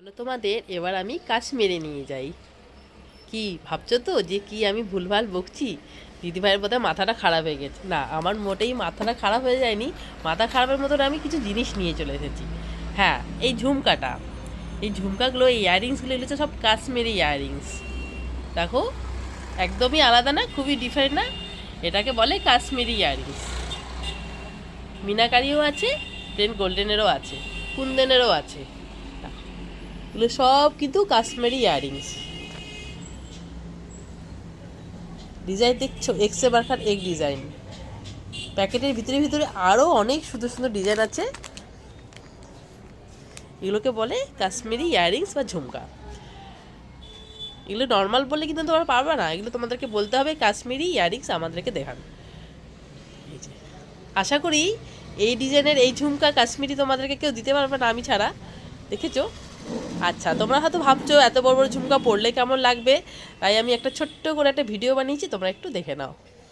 চলো তোমাদের এবার আমি কাশ্মীরে নিয়ে যাই। কি ভাবছো তো যে কি আমি ভুলভাল বকছি? দিদিভাইয়ের বোধহয় মাথাটা খারাপ হয়ে গেছে। না, আমার মোটেই মাথাটা খারাপ হয়ে যায়নি। মাথা খারাপের মতন আমি কিছু জিনিস নিয়ে চলে এসেছি। হ্যাঁ, এই ঝুমকাটা, এই ঝুমকাগুলো, এই ইয়াররিংসগুলো, এগুলো হচ্ছে সব কাশ্মীরি ইয়াররিংস। দেখো, একদমই আলাদা না, খুবই ডিফারেন্ট না? এটাকে বলে কাশ্মীরি ইয়াররিংস। মিনাকারিও আছে, প্লেন গোল্ডেনেরও আছে, কুন্দনেরও আছে। এগুলো সব কিন্তু কাশ্মীরি ইয়াররিংস। ডিজাইন দেখছো, এক্সে বারখার এক ডিজাইন। প্যাকেটের ভিতরে ভিতরে আরও অনেক সুন্দর সুন্দর ডিজাইন আছে। এগুলোকে বলে কাশ্মীরি ইয়াররিংস বা ঝুমকা। এগুলো নর্মাল বললে কিন্তু তোমরা পারবে না, এগুলো তোমাদেরকে বলতে হবে কাশ্মীরি ইয়াররিংস আমাদেরকে দেখান। এই যে, আশা করি এই ডিজাইনের এই ঝুমকা কাশ্মীরি তোমাদেরকে কেউ দিতে পারবে না আমি ছাড়া। দেখেছো? আচ্ছা, তোমরা হয়তো ভাবছো এত বড় বড় ঝুমকা পরলে কেমন লাগবে, তাই আমি একটা ছোট্ট করে একটা ভিডিও বানিয়েছি, তোমরা একটু দেখে নাও।